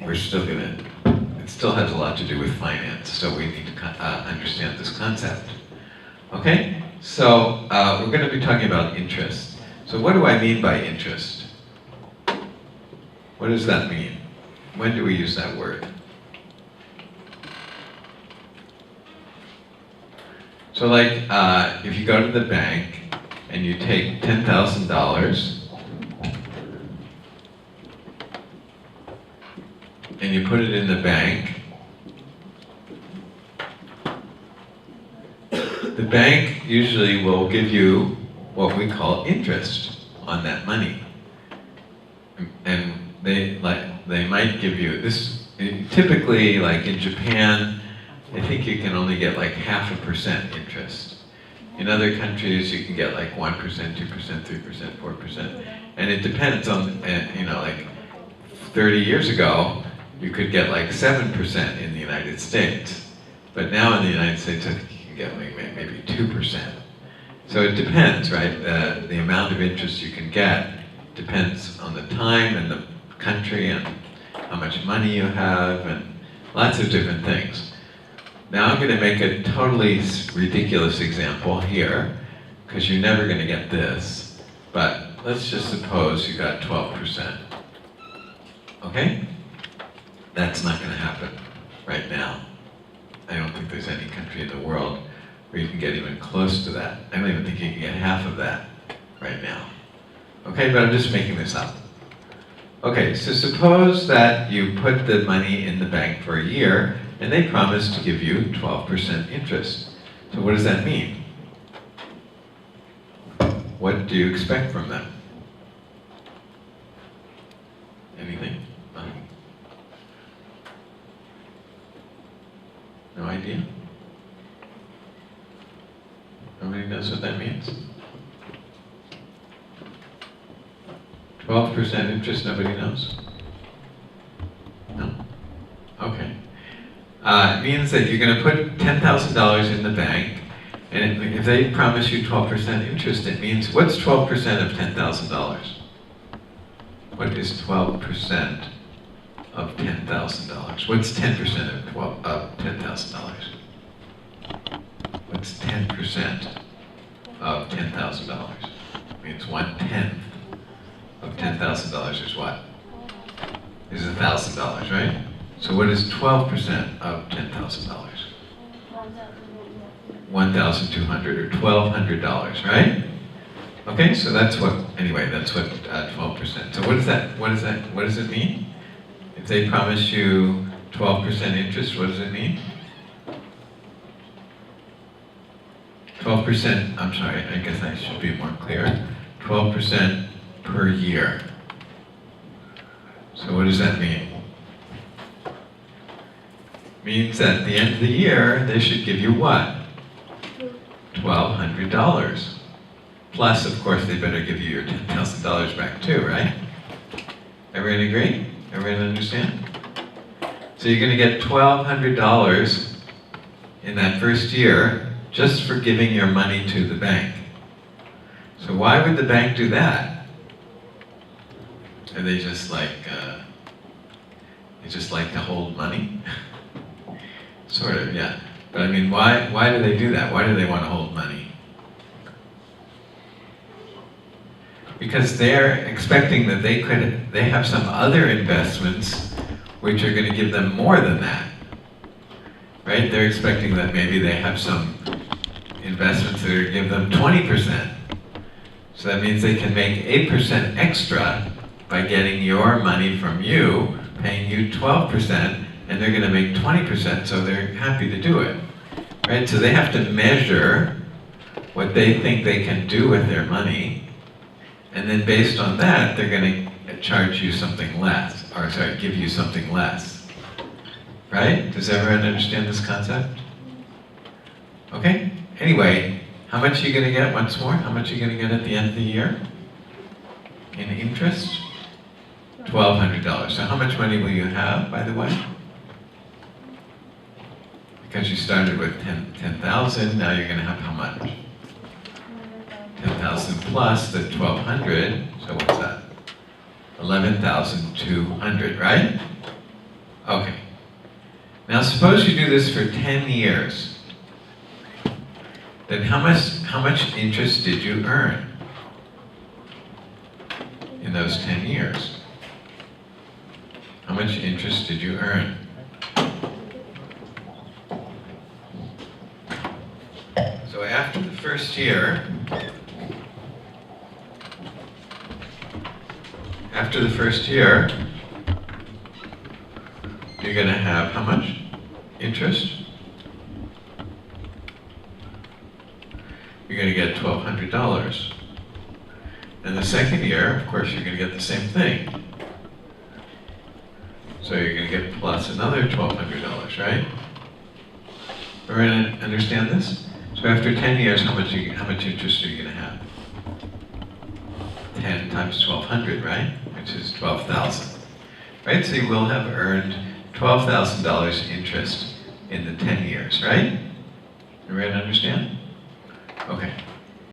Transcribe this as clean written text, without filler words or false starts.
we're still gonna, it still has a lot to do with finance, so we need to understand this concept. Okay? So we're going to be talking about interest. So what do I mean by interest? What does that mean? When do we use that word? So like, if you go to the bank and you take $10,000 and you put it in the bank, the bank usually will give you what we call interest on that money. And they might give you this, typically like in Japan, I think you can only get like 0.5% interest. In other countries you can get like 1%, 2%, 3%, 4%. And it depends on, like 30 years ago, you could get like 7% in the United States. But now in the United States, I think you can get like maybe 2%. So it depends, right? The amount of interest you can get depends on the time and the country and how much money you have and lots of different things. Now I'm going to make a totally ridiculous example here, because you're never going to get this, but let's just suppose you got 12%. Okay? That's not going to happen right now. I don't think there's any country in the world where you can get even close to that. I don't even think you can get half of that right now. Okay, but I'm just making this up. Okay, so suppose that you put the money in the bank for a year and they promise to give you 12% interest. So what does that mean? What do you expect from them? Anything? Nothing? No idea? Nobody knows what that means? 12% interest, nobody knows? No? Okay. It means that you're going to put $10,000 in the bank, and if they promise you 12% interest, it means, what's 12% of $10,000? What is 12% of $10,000? What's 10% of $10,000? What's 10% of $10,000? Means 1/10 of $10,000 is what? Is $1,000, right? So what is 12% of $10,000? $1,200 or $1,200, right? Okay, so that's what, anyway, that's what 12%. So what does it mean? If they promise you 12% interest, what does it mean? 12%, I'm sorry, I guess I should be more clear. 12% per year. So what does that mean? Means that at the end of the year, they should give you what? $1,200. Plus, of course, they better give you your $10,000 back too, right? Everyone agree? Everyone understand? So you're going to get $1,200 in that first year just for giving your money to the bank. So why would the bank do that? Are they just like, they just like to hold money? Sort of, yeah. But I mean, why do they do that? Why do they want to hold money? Because they're expecting that they have some other investments which are going to give them more than that. Right? They're expecting that maybe they have some investments that are going to give them 20%. So that means they can make 8% extra by getting your money from you, paying you 12%, and they're going to make 20%, so they're happy to do it. Right? So they have to measure what they think they can do with their money, and then based on that, they're going to charge you something less, or sorry, give you something less. Right? Does everyone understand this concept? Okay? Anyway, how much are you going to get once more? How much are you going to get at the end of the year? In interest? $1,200. So how much money will you have, by the way? Because you started with 10,000, now you're going to have how much? 10,000 plus the 1,200, so what's that? 11,200, right? Okay. Now suppose you do this for 10 years. Then how much interest did you earn in those 10 years? How much interest did you earn? So after the first year, you're going to have how much interest? You're going to get $1,200. And the second year, of course, you're going to get the same thing. So you're going to get plus another $1,200, right? Everyone understand this? So after 10 years, how much interest are you going to have? 10 times 1,200, right? Which is 12,000. Right? So you will have earned $12,000 interest in the 10 years, right? Everyone understand? Okay.